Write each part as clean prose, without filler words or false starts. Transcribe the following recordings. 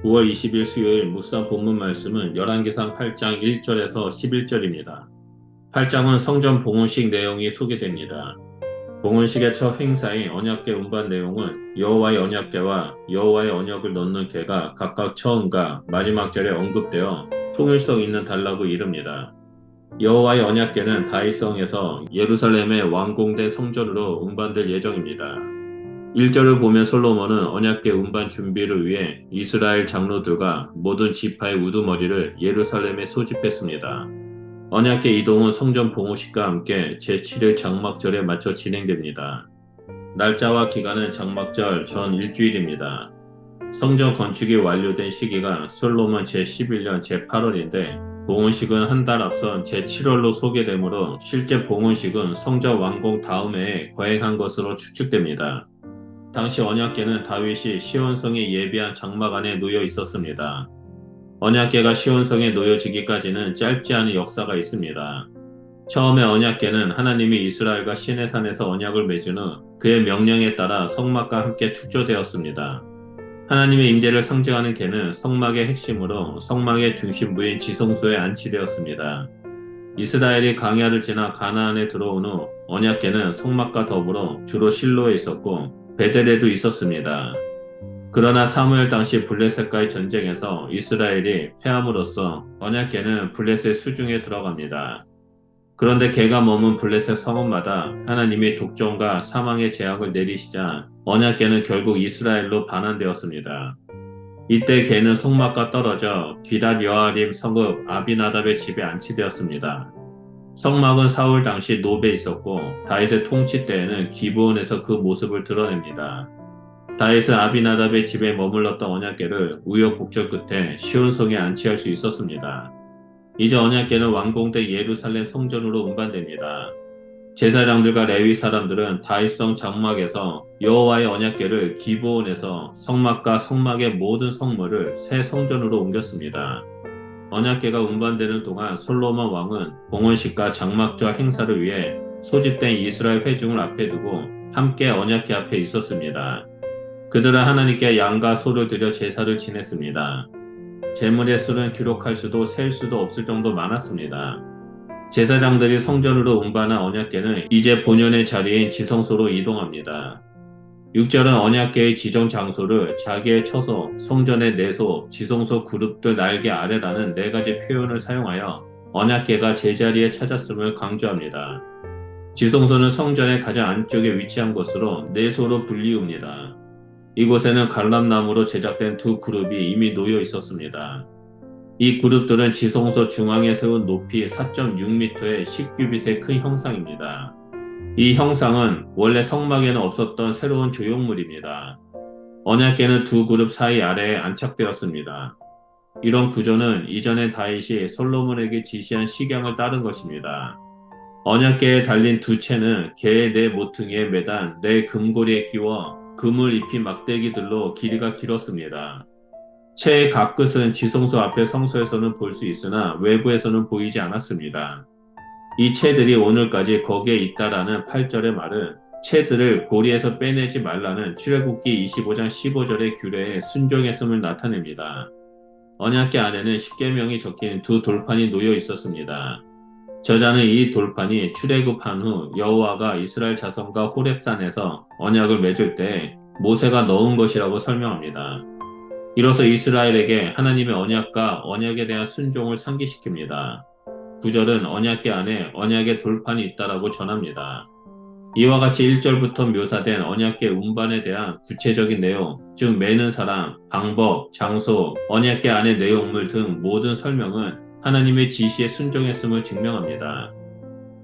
9월 20일 수요일 묵상 본문 말씀은 열왕기상 8장 1절에서 11절입니다. 8장은 성전 봉헌식 내용이 소개됩니다. 봉헌식의 첫 행사인 언약궤 운반 내용은 여호와의 언약궤와 여호와의 언약을 넣는 궤가 각각 처음과 마지막 절에 언급되어 통일성 있는 단락을 이룹니다. 여호와의 언약궤는 다윗성에서 예루살렘의 완공된 성전으로 운반될 예정입니다. 1절을 보면 솔로몬은 언약궤 운반 준비를 위해 이스라엘 장로들과 모든 지파의 우두머리를 예루살렘에 소집했습니다. 언약궤 이동은 성전 봉헌식과 함께 제7일 장막절에 맞춰 진행됩니다. 날짜와 기간은 장막절 전 일주일입니다. 성전 건축이 완료된 시기가 솔로몬 제11년 제8월인데 봉헌식은 한 달 앞선 제7월로 소개되므로 실제 봉헌식은 성전 완공 다음 해에 거행한 것으로 추측됩니다. 당시 언약궤는 다윗이 시온성에 예비한 장막 안에 놓여 있었습니다. 언약궤가 시온성에 놓여지기까지는 짧지 않은 역사가 있습니다. 처음에 언약궤는 하나님이 이스라엘과 시내산에서 언약을 맺은 후 그의 명령에 따라 성막과 함께 축조되었습니다. 하나님의 임재를 상징하는 궤는 성막의 핵심으로 성막의 중심부인 지성소에 안치되었습니다. 이스라엘이 광야를 지나 가나안에 들어온 후 언약궤는 성막과 더불어 주로 실로에 있었고 베델에도 있었습니다. 그러나 사무엘 당시 블레셋과의 전쟁에서 이스라엘이 패함으로써 언약궤는 블레셋 수중에 들어갑니다. 그런데 개가 머문 블레셋 성읍마다 하나님이 독점과 사망의 재앙을 내리시자 언약궤는 결국 이스라엘로 반환되었습니다. 이때 개는 성막과 떨어져 기럇 여아림 성읍 아비나답의 집에 안치되었습니다. 성막은 사울 당시 노베에 있었고 다윗의 통치 때에는 기브온에서 그 모습을 드러냅니다. 다윗은 아비나답의 집에 머물렀던 언약궤를 우여곡절 끝에 시온성에 안치할 수 있었습니다. 이제 언약궤는 완공된 예루살렘 성전으로 운반됩니다. 제사장들과 레위 사람들은 다윗성 장막에서 여호와의 언약궤를 기브온에서 성막과 성막의 모든 성물을 새 성전으로 옮겼습니다. 언약궤가 운반되는 동안 솔로몬 왕은 봉헌식과 장막절 행사를 위해 소집된 이스라엘 회중을 앞에 두고 함께 언약궤 앞에 있었습니다. 그들은 하나님께 양과 소를 드려 제사를 지냈습니다. 제물의 수는 기록할 수도 셀 수도 없을 정도 많았습니다. 제사장들이 성전으로 운반한 언약궤는 이제 본연의 자리인 지성소로 이동합니다. 6절은 언약궤의 지정 장소를 자기의 처소, 성전의 내소, 지성소 그룹들 날개 아래라는 네 가지 표현을 사용하여 언약궤가 제자리에 찾았음을 강조합니다. 지성소는 성전의 가장 안쪽에 위치한 곳으로 내소로 불리웁니다. 이곳에는 갈람나무로 제작된 두 그룹이 이미 놓여 있었습니다. 이 그룹들은 지성소 중앙에 세운 높이 4.6m의 10규빗의 큰 형상입니다. 이 형상은 원래 성막에는 없었던 새로운 조형물입니다. 언약궤는 두 그룹 사이 아래에 안착되었습니다. 이런 구조는 이전에 다윗이 솔로몬에게 지시한 식양을 따른 것입니다. 언약궤에 달린 두 채는 궤의 네 모퉁이에 매단 네 금고리에 끼워 금을 입힌 막대기들로 길이가 길었습니다. 채의 각 끝은 지성소 앞의 성소에서는 볼 수 있으나 외부에서는 보이지 않았습니다. 이 채들이 오늘까지 거기에 있다라는 8절의 말은 채들을 고리에서 빼내지 말라는 출애굽기 25장 15절의 규례에 순종했음을 나타냅니다. 언약궤 안에는 십계명이 적힌 두 돌판이 놓여 있었습니다. 저자는 이 돌판이 출애굽한 후 여호와가 이스라엘 자손과 호렙산에서 언약을 맺을 때 모세가 넣은 것이라고 설명합니다. 이로써 이스라엘에게 하나님의 언약과 언약에 대한 순종을 상기시킵니다. 9절은 언약궤 안에 언약의 돌판이 있다라고 전합니다. 이와 같이 1절부터 묘사된 언약궤 운반에 대한 구체적인 내용, 즉 매는 사람, 방법, 장소, 언약궤 안의 내용물 등 모든 설명은 하나님의 지시에 순종했음을 증명합니다.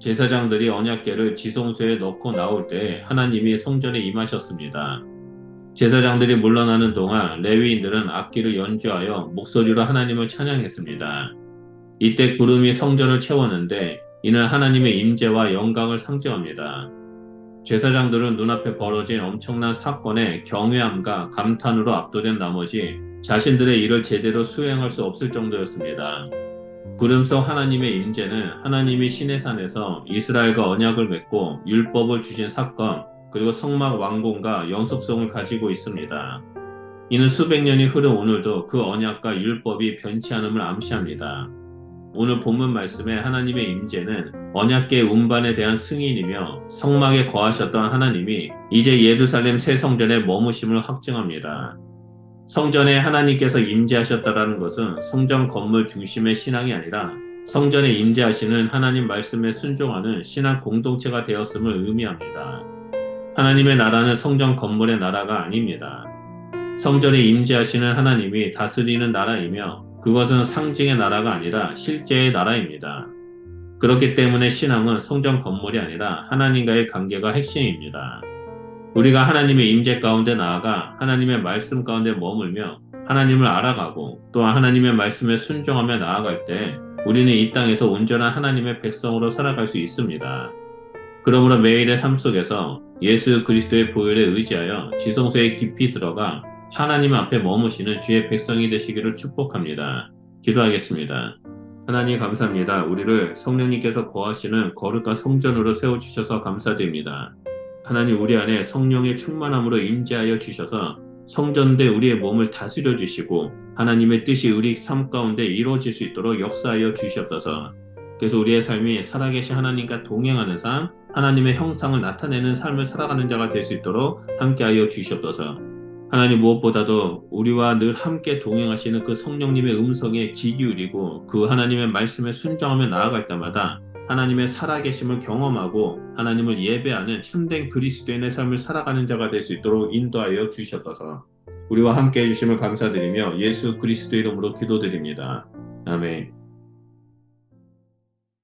제사장들이 언약궤를 지성소에 넣고 나올 때 하나님이 성전에 임하셨습니다. 제사장들이 물러나는 동안 레위인들은 악기를 연주하여 목소리로 하나님을 찬양했습니다. 이때 구름이 성전을 채웠는데 이는 하나님의 임재와 영광을 상징합니다. 제사장들은 눈앞에 벌어진 엄청난 사건에 경외함과 감탄으로 압도된 나머지 자신들의 일을 제대로 수행할 수 없을 정도였습니다. 구름 속 하나님의 임재는 하나님이 시내산에서 이스라엘과 언약을 맺고 율법을 주신 사건, 그리고 성막 완공과 연속성을 가지고 있습니다. 이는 수백 년이 흐른 오늘도 그 언약과 율법이 변치 않음을 암시합니다. 오늘 본문 말씀에 하나님의 임재는 언약궤 운반에 대한 승인이며 성막에 거하셨던 하나님이 이제 예루살렘 새 성전에 머무심을 확증합니다. 성전에 하나님께서 임재하셨다라는 것은 성전 건물 중심의 신앙이 아니라 성전에 임재하시는 하나님 말씀에 순종하는 신앙 공동체가 되었음을 의미합니다. 하나님의 나라는 성전 건물의 나라가 아닙니다. 성전에 임재하시는 하나님이 다스리는 나라이며 그것은 상징의 나라가 아니라 실제의 나라입니다. 그렇기 때문에 신앙은 성전 건물이 아니라 하나님과의 관계가 핵심입니다. 우리가 하나님의 임재 가운데 나아가 하나님의 말씀 가운데 머물며 하나님을 알아가고 또한 하나님의 말씀에 순종하며 나아갈 때 우리는 이 땅에서 온전한 하나님의 백성으로 살아갈 수 있습니다. 그러므로 매일의 삶 속에서 예수 그리스도의 보혈에 의지하여 지성소에 깊이 들어가 하나님 앞에 머무시는 주의 백성이 되시기를 축복합니다. 기도하겠습니다. 하나님 감사합니다. 우리를 성령님께서 거하시는 거룩한 성전으로 세워주셔서 감사드립니다. 하나님 우리 안에 성령의 충만함으로 임재하여 주셔서 성전대 우리의 몸을 다스려 주시고 하나님의 뜻이 우리 삶 가운데 이루어질 수 있도록 역사하여 주시옵소서. 그래서 우리의 삶이 살아계신 하나님과 동행하는 삶, 하나님의 형상을 나타내는 삶을 살아가는 자가 될 수 있도록 함께하여 주시옵소서. 하나님 무엇보다도 우리와 늘 함께 동행하시는 그 성령님의 음성에 귀 기울이고 그 하나님의 말씀에 순종하며 나아갈 때마다 하나님의 살아계심을 경험하고 하나님을 예배하는 참된 그리스도인의 삶을 살아가는 자가 될 수 있도록 인도하여 주시옵소서. 우리와 함께 해주심을 감사드리며 예수 그리스도 이름으로 기도드립니다. 아멘.